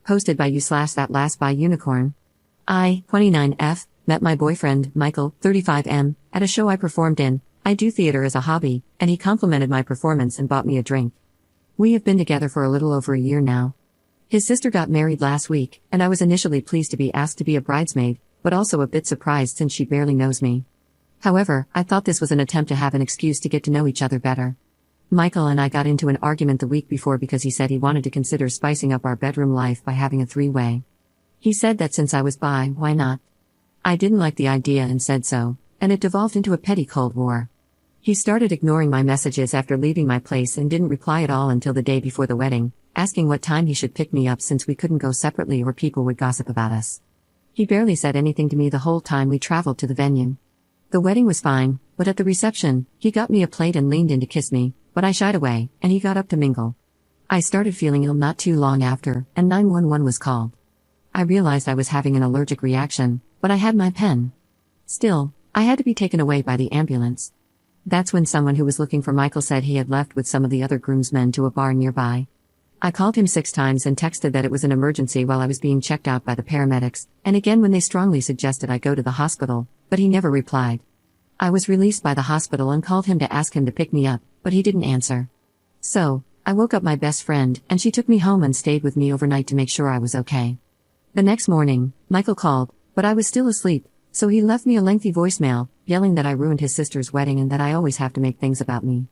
Hosted by you/that last by unicorn. I, 29F, met my boyfriend, Michael, 35M, at a show I performed in. I do theater as a hobby, and he complimented my performance and bought me a drink. We have been together for a little over a year now. His sister got married last week, and I was initially pleased to be asked to be a bridesmaid, but also a bit surprised since she barely knows me. However, I thought this was an attempt to have an excuse to get to know each other better. Michael and I got into an argument the week before because he said he wanted to consider spicing up our bedroom life by having a three-way. He said that since I was bi, why not? I didn't like the idea and said so, and it devolved into a petty Cold War. He started ignoring my messages after leaving my place and didn't reply at all until the day before the wedding, asking what time he should pick me up since we couldn't go separately or people would gossip about us. He barely said anything to me the whole time we traveled to the venue. The wedding was fine, but at the reception, he got me a plate and leaned in to kiss me, but I shied away, and he got up to mingle. I started feeling ill not too long after, and 911 was called. I realized I was having an allergic reaction, but I had my pen. Still, I had to be taken away by the ambulance. That's when someone who was looking for Michael said he had left with some of the other groomsmen to a bar nearby. I called him 6 times and texted that it was an emergency while I was being checked out by the paramedics, and again when they strongly suggested I go to the hospital, but he never replied. I was released by the hospital and called him to ask him to pick me up, but he didn't answer. So, I woke up my best friend, and she took me home and stayed with me overnight to make sure I was okay. The next morning, Michael called, but I was still asleep, so he left me a lengthy voicemail, yelling that I ruined his sister's wedding and that I always have to make things about me.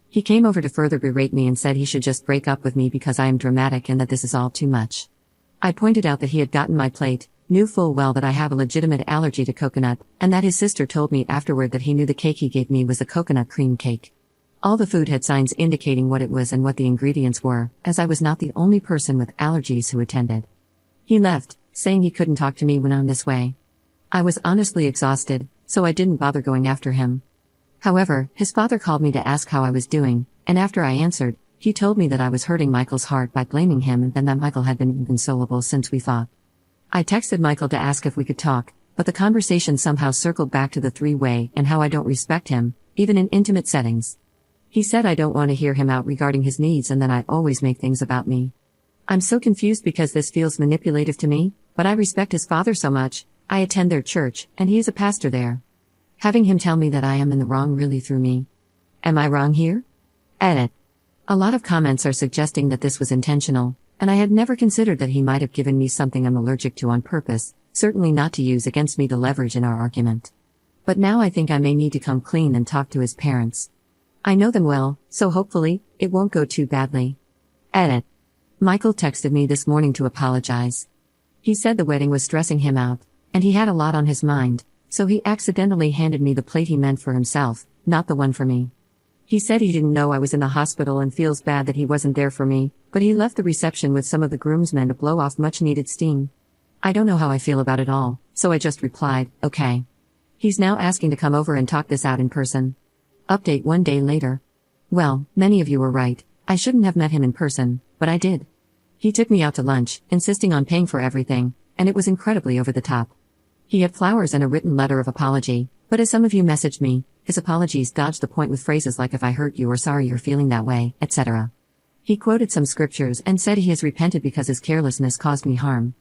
He came over to further berate me and said he should just break up with me because I am dramatic and that this is all too much. I pointed out that he had gotten my plate, knew full well that I have a legitimate allergy to coconut, and that his sister told me afterward that he knew the cake he gave me was a coconut cream cake. All the food had signs indicating what it was and what the ingredients were, as I was not the only person with allergies who attended. He left, saying he couldn't talk to me when I'm this way. I was honestly exhausted, so I didn't bother going after him. However, his father called me to ask how I was doing, and after I answered, he told me that I was hurting Michael's heart by blaming him and then that Michael had been inconsolable since we fought. I texted Michael to ask if we could talk, but the conversation somehow circled back to the three-way and how I don't respect him, even in intimate settings. He said I don't want to hear him out regarding his needs and that I always make things about me. I'm so confused because this feels manipulative to me, but I respect his father so much. I attend their church, and he is a pastor there. Having him tell me that I am in the wrong really threw me. Am I wrong here? Edit. A lot of comments are suggesting that this was intentional, and I had never considered that he might have given me something I'm allergic to on purpose, certainly not to use against me to leverage in our argument. But now I think I may need to come clean and talk to his parents. I know them well, so hopefully, it won't go too badly. Edit. Michael texted me this morning to apologize. He said the wedding was stressing him out, and he had a lot on his mind, so he accidentally handed me the plate he meant for himself, not the one for me. He said he didn't know I was in the hospital and feels bad that he wasn't there for me, but he left the reception with some of the groomsmen to blow off much-needed steam. I don't know how I feel about it all, so I just replied, okay. He's now asking to come over and talk this out in person. Update 1 day later. Well, many of you were right, I shouldn't have met him in person, but I did. He took me out to lunch, insisting on paying for everything, and it was incredibly over the top. He had flowers and a written letter of apology, but as some of you messaged me, his apologies dodged the point with phrases like if I hurt you or sorry you're feeling that way, etc. He quoted some scriptures and said he has repented because his carelessness caused me harm.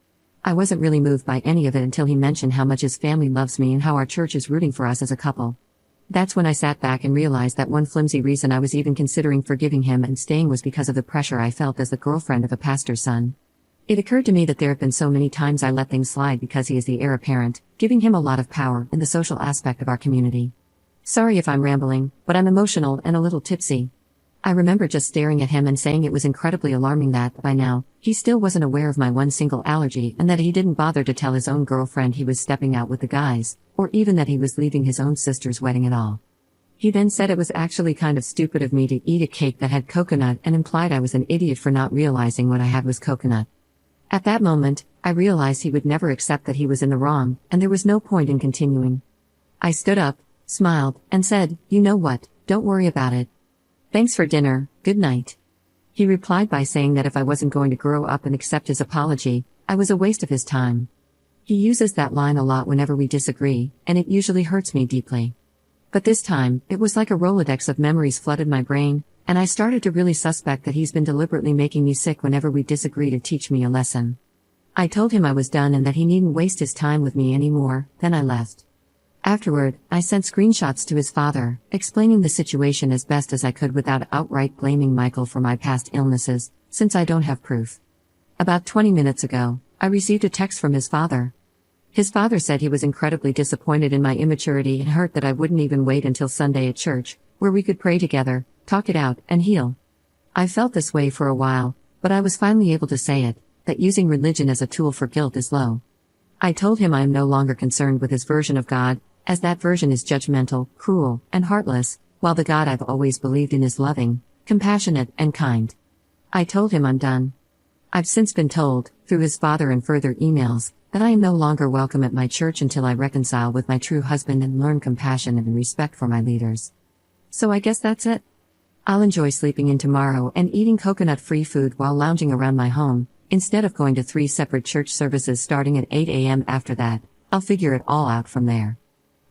I wasn't really moved by any of it until he mentioned how much his family loves me and how our church is rooting for us as a couple. That's when I sat back and realized that one flimsy reason I was even considering forgiving him and staying was because of the pressure I felt as the girlfriend of a pastor's son. It occurred to me that there have been so many times I let things slide because he is the heir apparent, giving him a lot of power in the social aspect of our community. Sorry if I'm rambling, but I'm emotional and a little tipsy. I remember just staring at him and saying it was incredibly alarming that, by now, he still wasn't aware of my one single allergy and that he didn't bother to tell his own girlfriend he was stepping out with the guys, or even that he was leaving his own sister's wedding at all. He then said it was actually kind of stupid of me to eat a cake that had coconut and implied I was an idiot for not realizing what I had was coconut. At that moment, I realized he would never accept that he was in the wrong, and there was no point in continuing. I stood up, smiled, and said, "You know what, don't worry about it. Thanks for dinner, good night." He replied by saying that if I wasn't going to grow up and accept his apology, I was a waste of his time. He uses that line a lot whenever we disagree, and it usually hurts me deeply. But this time, it was like a Rolodex of memories flooded my brain, and I started to really suspect that he's been deliberately making me sick whenever we disagree to teach me a lesson. I told him I was done and that he needn't waste his time with me anymore, then I left. Afterward, I sent screenshots to his father, explaining the situation as best as I could without outright blaming Michael for my past illnesses, since I don't have proof. About 20 minutes ago, I received a text from his father. His father said he was incredibly disappointed in my immaturity and hurt that I wouldn't even wait until Sunday at church, where we could pray together, talk it out, and heal. I felt this way for a while, but I was finally able to say it, that using religion as a tool for guilt is low. I told him I am no longer concerned with his version of God, as that version is judgmental, cruel, and heartless, while the God I've always believed in is loving, compassionate, and kind. I told him I'm done. I've since been told, through his father and further emails, that I am no longer welcome at my church until I reconcile with my true husband and learn compassion and respect for my leaders. So I guess that's it. I'll enjoy sleeping in tomorrow and eating coconut-free food while lounging around my home, instead of going to 3 separate church services starting at 8 a.m. after that. I'll figure it all out from there.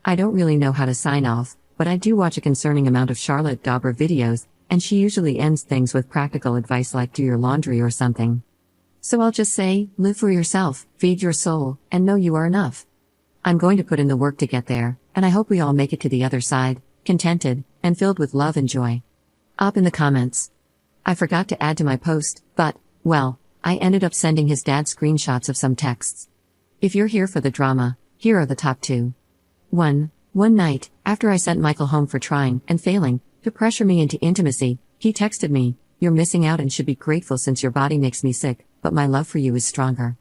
I don't really know how to sign off, but I do watch a concerning amount of Charlotte Dauber videos, and she usually ends things with practical advice like do your laundry or something. So I'll just say, live for yourself, feed your soul, and know you are enough. I'm going to put in the work to get there, and I hope we all make it to the other side, contented, and filled with love and joy. Up in the comments. I forgot to add to my post, but, well, I ended up sending his dad screenshots of some texts. If you're here for the drama, here are the top 2. 1. One night, after I sent Michael home for trying, and failing, to pressure me into intimacy, he texted me, "You're missing out and should be grateful since your body makes me sick, but my love for you is stronger.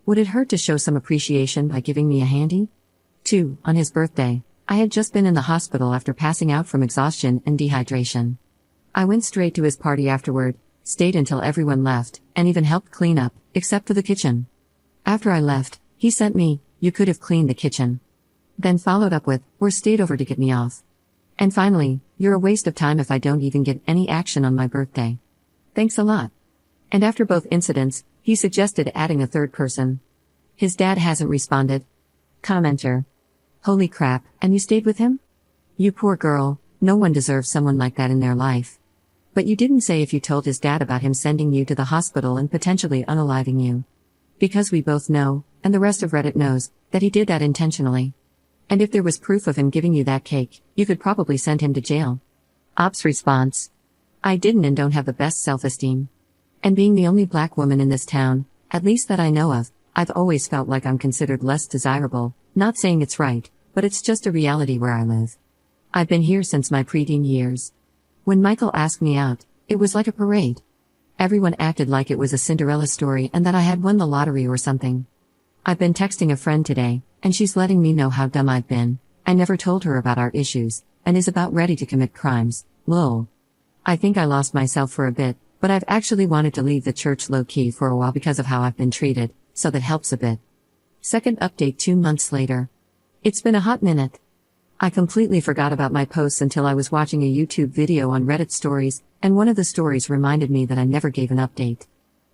Would it hurt to show some appreciation by giving me a handy?" 2. On his birthday, I had just been in the hospital after passing out from exhaustion and dehydration. I went straight to his party afterward, stayed until everyone left, and even helped clean up, except for the kitchen. After I left, he sent me, "You could have cleaned the kitchen." Then followed up with, "Or stayed over to get me off." And finally, "You're a waste of time if I don't even get any action on my birthday. Thanks a lot." And after both incidents, he suggested adding a third person. His dad hasn't responded. Commenter. Holy crap, and you stayed with him? You poor girl, no one deserves someone like that in their life. But you didn't say if you told his dad about him sending you to the hospital and potentially unaliving you. Because we both know, and the rest of Reddit knows, that he did that intentionally. And if there was proof of him giving you that cake, you could probably send him to jail. Ops response. I didn't and don't have the best self-esteem. And being the only black woman in this town, at least that I know of, I've always felt like I'm considered less desirable, not saying it's right, but it's just a reality where I live. I've been here since my preteen years. When Michael asked me out, it was like a parade. Everyone acted like it was a Cinderella story and that I had won the lottery or something. I've been texting a friend today, and she's letting me know how dumb I've been. I never told her about our issues, and is about ready to commit crimes. Lol. I think I lost myself for a bit, but I've actually wanted to leave the church low-key for a while because of how I've been treated, so that helps a bit. Second update 2 months later. It's been a hot minute. I completely forgot about my posts until I was watching a YouTube video on Reddit stories, and one of the stories reminded me that I never gave an update.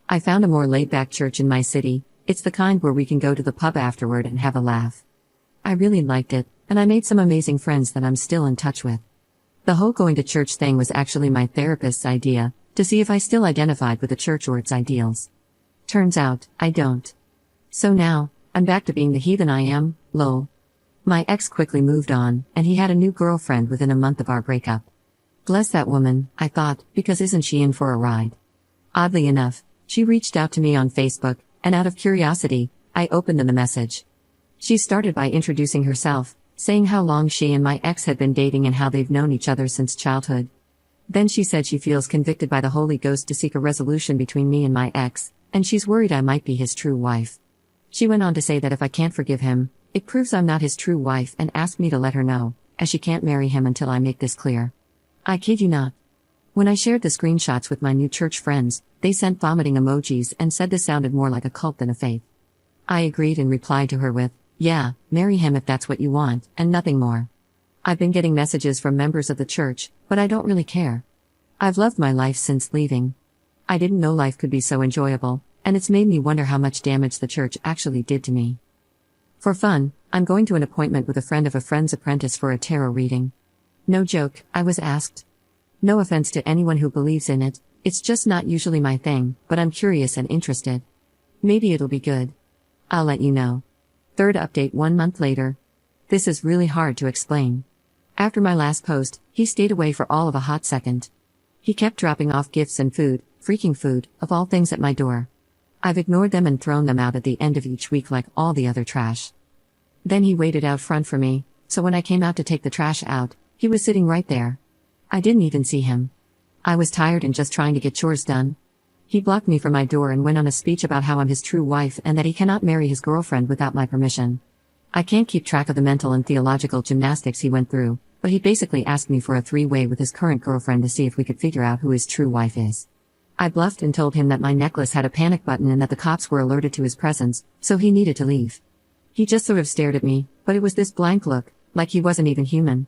I found a more laid-back church in my city. It's the kind where we can go to the pub afterward and have a laugh. I really liked it, and I made some amazing friends that I'm still in touch with. The whole going to church thing was actually my therapist's idea, to see if I still identified with the church or its ideals. Turns out, I don't. So now, I'm back to being the heathen I am, lol. My ex quickly moved on, and he had a new girlfriend within a month of our breakup. Bless that woman, I thought, because isn't she in for a ride? Oddly enough, she reached out to me on Facebook, and out of curiosity, I opened the message. She started by introducing herself, saying how long she and my ex had been dating and how they've known each other since childhood. Then she said she feels convicted by the Holy Ghost to seek a resolution between me and my ex, and she's worried I might be his true wife. She went on to say that if I can't forgive him, it proves I'm not his true wife and asked me to let her know, as she can't marry him until I make this clear. I kid you not. When I shared the screenshots with my new church friends, they sent vomiting emojis and said this sounded more like a cult than a faith. I agreed and replied to her with, "Yeah, marry him if that's what you want, and nothing more." I've been getting messages from members of the church, but I don't really care. I've loved my life since leaving. I didn't know life could be so enjoyable, and it's made me wonder how much damage the church actually did to me. For fun, I'm going to an appointment with a friend of a friend's apprentice for a tarot reading. No joke, I was asked. No offense to anyone who believes in it, it's just not usually my thing, but I'm curious and interested. Maybe it'll be good. I'll let you know. Third update 1 month later. This is really hard to explain. After my last post, he stayed away for all of a hot second. He kept dropping off gifts and food, freaking food, of all things at my door. I've ignored them and thrown them out at the end of each week like all the other trash. Then he waited out front for me, so when I came out to take the trash out, he was sitting right there. I didn't even see him. I was tired and just trying to get chores done. He blocked me from my door and went on a speech about how I'm his true wife and that he cannot marry his girlfriend without my permission. I can't keep track of the mental and theological gymnastics he went through, but he basically asked me for a three-way with his current girlfriend to see if we could figure out who his true wife is. I bluffed and told him that my necklace had a panic button and that the cops were alerted to his presence, so he needed to leave. He just sort of stared at me, but it was this blank look, like he wasn't even human.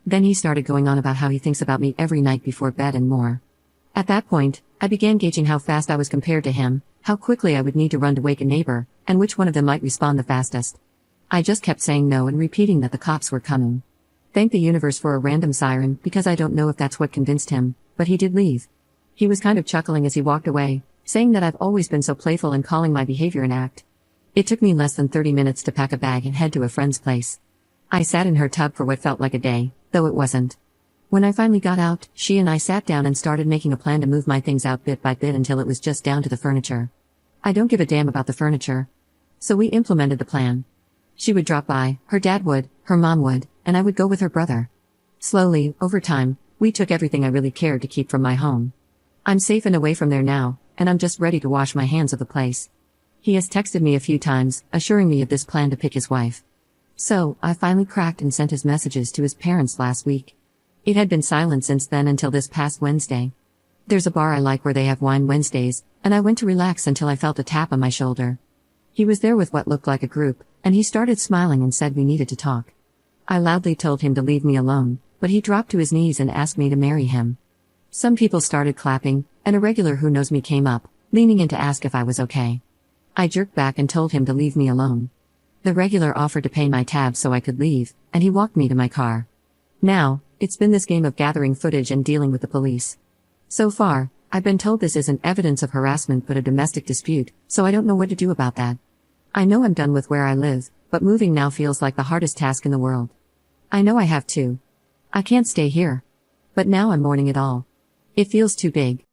Then he started going on about how he thinks about me every night before bed and more. At that point, I began gauging how fast I was compared to him, how quickly I would need to run to wake a neighbor, and which one of them might respond the fastest. I just kept saying no and repeating that the cops were coming. Thank the universe for a random siren, because I don't know if that's what convinced him, but he did leave. He was kind of chuckling as he walked away, saying that I've always been so playful and calling my behavior an act. It took me less than 30 minutes to pack a bag and head to a friend's place. I sat in her tub for what felt like a day, though it wasn't. When I finally got out, she and I sat down and started making a plan to move my things out bit by bit until it was just down to the furniture. I don't give a damn about the furniture. So we implemented the plan. She would drop by, her dad would, her mom would, and I would go with her brother. Slowly, over time, we took everything I really cared to keep from my home. I'm safe and away from there now, and I'm just ready to wash my hands of the place. He has texted me a few times, assuring me of this plan to pick his wife. So, I finally cracked and sent his messages to his parents last week. It had been silent since then until this past Wednesday. There's a bar I like where they have wine Wednesdays, and I went to relax until I felt a tap on my shoulder. He was there with what looked like a group, and he started smiling and said we needed to talk. I loudly told him to leave me alone, but he dropped to his knees and asked me to marry him. Some people started clapping, and a regular who knows me came up, leaning in to ask if I was okay. I jerked back and told him to leave me alone. The regular offered to pay my tab so I could leave, and he walked me to my car. Now, it's been this game of gathering footage and dealing with the police. So far, I've been told this isn't evidence of harassment but a domestic dispute, so I don't know what to do about that. I know I'm done with where I live, but moving now feels like the hardest task in the world. I know I have to. I can't stay here. But now I'm mourning it all. It feels too big.